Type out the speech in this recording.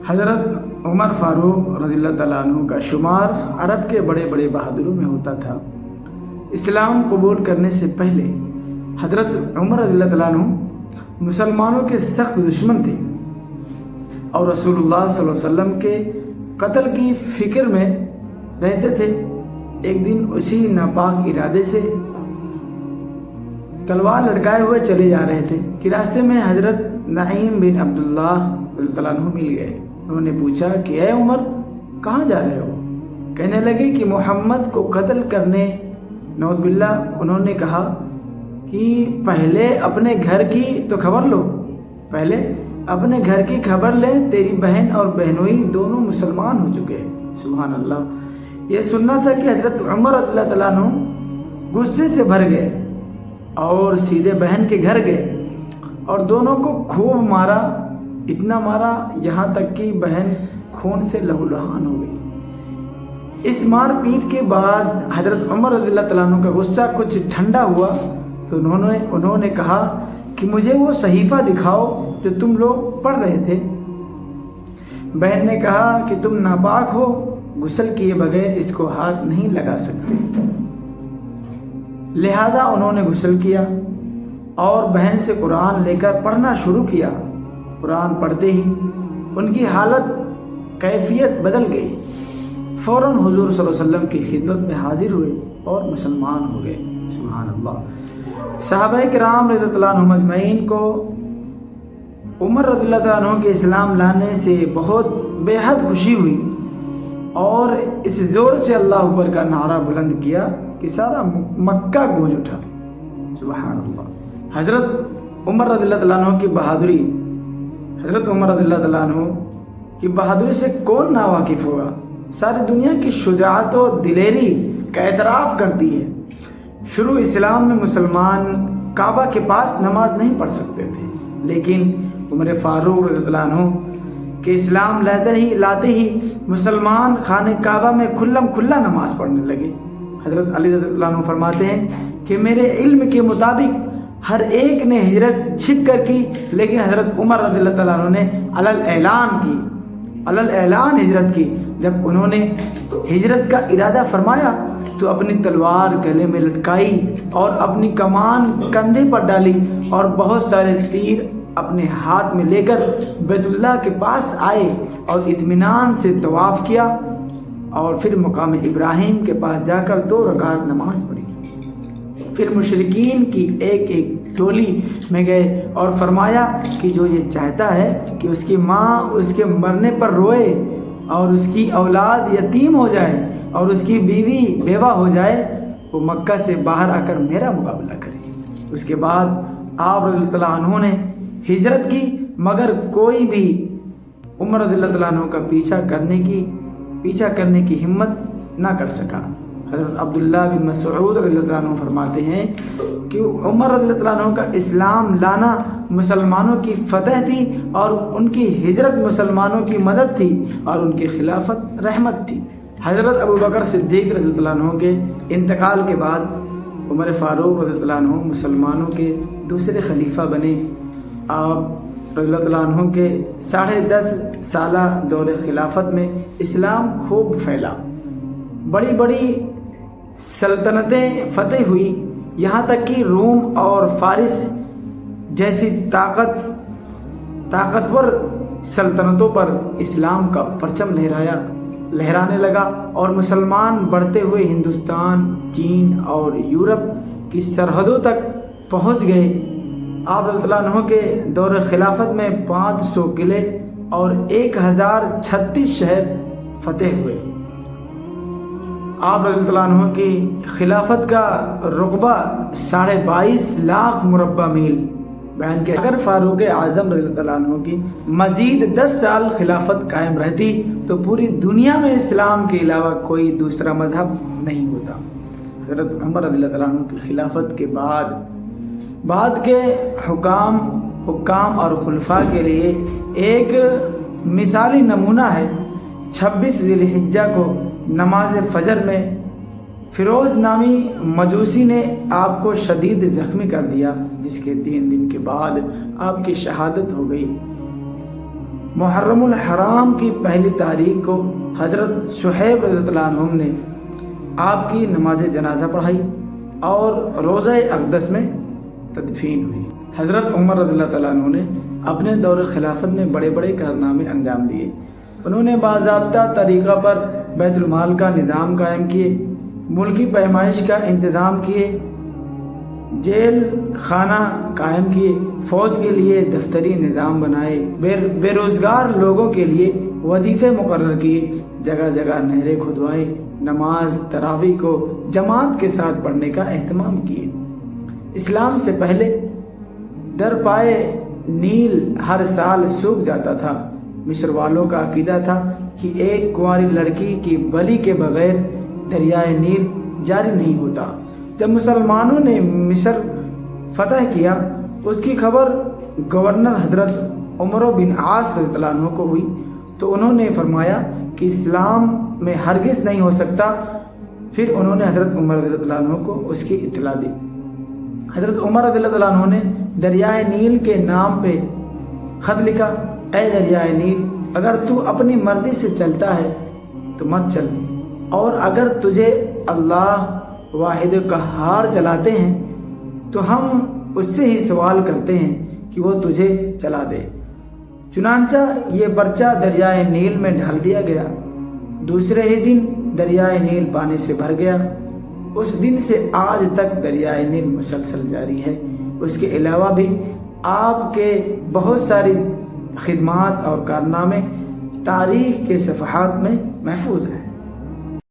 حضرت عمر فاروق رضی اللہ تعالیٰ عنہ کا شمار عرب کے بڑے بڑے بہادروں میں ہوتا تھا۔ اسلام قبول کرنے سے پہلے حضرت عمر رضی اللہ تعالیٰ عنہ مسلمانوں کے سخت دشمن تھے اور رسول اللہ صلی اللہ علیہ وسلم کے قتل کی فکر میں رہتے تھے۔ ایک دن اسی ناپاک ارادے سے تلوار لٹکائے ہوئے چلے جا رہے تھے کہ راستے میں حضرت نعیم بن عبداللہ رضی اللہ تعالیٰ عنہ مل گئے۔ انہوں نے پوچھا کہ اے عمر، کہاں جا رہے ہو؟ کہنے لگے کہ محمد کو قتل کرنے۔ نعوذ باللہ، انہوں نے کہا کہ پہلے اپنے گھر کی تو خبر لو، پہلے اپنے گھر کی خبر لے، تیری بہن اور بہنوئی دونوں مسلمان ہو چکے ہیں۔ سبحان اللہ۔ یہ سننا تھا کہ حضرت عمر رضی اللہ تعالیٰ عنہ غصے سے بھر گئے اور سیدھے بہن کے گھر گئے اور دونوں کو خوب مارا، اتنا مارا یہاں تک کہ بہن خون سے لہولہان ہو گئی۔ اس مار پیٹ کے بعد حضرت عمر رضی اللہ تعالیٰ عنہ کا غصہ کچھ ٹھنڈا ہوا تو انہوں نے کہا کہ مجھے وہ صحیفہ دکھاؤ جو تم لوگ پڑھ رہے تھے۔ بہن نے کہا کہ تم ناپاک ہو، غسل کیے بغیر اس کو ہاتھ نہیں لگا سکتے۔ لہذا انہوں نے غسل کیا اور بہن سے قرآن لے کر پڑھنا شروع کیا۔ قرآن پڑھتے ہی ان کی حالت کیفیت بدل گئی، فوراً حضور صلی اللہ علیہ وسلم کی خدمت میں حاضر ہوئے اور مسلمان ہو گئے۔ سبحان اللہ۔ صحابہ کرام رضی اللہ عنہم اجمعین کو عمر رضی اللہ تعالیٰ عنہ کے اسلام لانے سے بہت بے حد خوشی ہوئی اور اس زور سے اللہ اکبر کا نعرہ بلند کیا کہ سارا مکہ گونج اٹھا۔ سبحان اللہ۔ حضرت عمر رضی اللہ تعالیٰ عنہ کی بہادری، حضرت عمر رضی اللہ تعالیٰ عنہ کی بہادری سے کون نا واقف ہوگا؟ ساری دنیا کی شجاعت و دلیری کا اعتراف کرتی ہے۔ شروع اسلام میں مسلمان کعبہ کے پاس نماز نہیں پڑھ سکتے تھے، لیکن عمر فاروق رضی اللہ عنہ کہ اسلام لاتے ہی مسلمان خانہ کعبہ میں کھلم کھلا نماز پڑھنے لگے۔ حضرت علی رضی اللہ عنہ فرماتے ہیں کہ میرے علم کے مطابق ہر ایک نے ہجرت چھپ کر کی، لیکن حضرت عمر رضی اللہ تعالیٰ عنہ نے علل اعلان ہجرت کی۔ جب انہوں نے ہجرت کا ارادہ فرمایا تو اپنی تلوار گلے میں لٹکائی اور اپنی کمان کندھے پر ڈالی اور بہت سارے تیر اپنے ہاتھ میں لے کر بیت اللہ کے پاس آئے اور اطمینان سے طواف کیا اور پھر مقام ابراہیم کے پاس جا کر 2 رکعت نماز پڑھی۔ پھر مشرکین کی ایک ٹولی میں گئے اور فرمایا کہ جو یہ چاہتا ہے کہ اس کی ماں اس کے مرنے پر روئے اور اس کی اولاد یتیم ہو جائے اور اس کی بیوی بیوہ ہو جائے، وہ مکہ سے باہر آ کر میرا مقابلہ کرے۔ اس کے بعد آپ رضی اللہ عنہ نے ہجرت کی، مگر کوئی بھی عمر رضی اللہ عنہ کا پیچھا کرنے کی ہمت نہ کر سکا۔ حضرت عبداللہ بن مسعود رضی اللہ عنہ فرماتے ہیں کہ عمر رضی اللہ عنہ کا اسلام لانا مسلمانوں کی فتح تھی اور ان کی ہجرت مسلمانوں کی مدد تھی اور ان کی خلافت رحمت تھی۔ حضرت ابوبکر صدیق رضی اللہ عنہ کے انتقال کے بعد عمر فاروق رضی اللہ عنہ مسلمانوں کے دوسرے خلیفہ بنے۔ آپ رضی اللہ عنہ کے 10.5 سالہ دور خلافت میں اسلام خوب پھیلا، بڑی بڑی سلطنتیں فتح ہوئی، یہاں تک کہ روم اور فارس جیسی طاقتور سلطنتوں پر اسلام کا پرچم لہرانے لگا اور مسلمان بڑھتے ہوئے ہندوستان، چین اور یورپ کی سرحدوں تک پہنچ گئے۔ آپ رضی اللہ عنہ کے دور خلافت میں 500 قلعے اور 1036 شہر فتح ہوئے۔ آپ رضی اللہ عنہ کی خلافت کا رقبہ 22.5 لاکھ مربع میل بیان کیا۔ اگر فاروق اعظم رضی اللہ عنہ کی مزید 10 سال خلافت قائم رہتی تو پوری دنیا میں اسلام کے علاوہ کوئی دوسرا مذہب نہیں ہوتا۔ حضرت عمر رضی اللہ عنہ کی خلافت کے بعد کے حکام اور خلفاء کے لیے ایک مثالی نمونہ ہے۔ 26 ذی الحجہ کو نماز فجر میں فیروز نامی مجوسی نے آپ کو شدید زخمی کر دیا، جس کے 3 دن کے بعد آپ کی شہادت ہو گئی۔ محرم الحرام کی پہلی تاریخ کو حضرت شعیب رضی اللہ عنہ نے آپ کی نماز جنازہ پڑھائی اور روضہ اقدس میں تدفین ہوئی۔ حضرت عمر رضی اللہ تعالیٰ عنہ نے اپنے دور خلافت میں بڑے بڑے کارنامے انجام دیے۔ انہوں نے باضابطہ طریقہ پر بیت المال کا نظام قائم کیے، ملکی پیمائش کا انتظام کیے، جیل خانہ قائم کیے، فوج کے لیے دفتری نظام بنائے، بے روزگار لوگوں کے لیے وظیفے مقرر کیے، جگہ جگہ نہریں کھدوائے، نماز تراویح کو جماعت کے ساتھ پڑھنے کا اہتمام کیے۔ اسلام سے پہلے درپائے نیل ہر سال سوکھ جاتا تھا۔ مصر والوں کا عقیدہ تھا کہ ایک کنواری لڑکی کی بلی کے بغیر دریائے نیل جاری نہیں ہوتا۔ جب مسلمانوں نے مصر فتح کیا، اس کی خبر گورنر حضرت عمر بن عاص رضی اللہ عنہ کو ہوئی تو انہوں نے فرمایا کہ اسلام میں ہرگز نہیں ہو سکتا۔ پھر انہوں نے حضرت عمر رضی اللہ عنہ کو اس کی اطلاع دی۔ حضرت عمر رضی اللہ عنہ نے دریائے نیل کے نام پہ خط لکھا، اے دریائے نیل، اگر تو اپنی مرضی سے چلتا ہے تو مت چل، اور اگر تجھے اللہ واحد قہار چلاتے ہیں تو ہم اس سے ہی سوال کرتے ہیں کہ وہ تجھے چلا دے۔ چنانچہ یہ پرچہ دریائے نیل میں ڈال دیا گیا۔ دوسرے ہی دن دریائے نیل پانی سے بھر گیا۔ اس دن سے آج تک دریائے نیل مسلسل جاری ہے۔ اس کے علاوہ بھی آپ کے بہت ساری خدمات اور کارنامے تاریخ کے صفحات میں محفوظ ہیں۔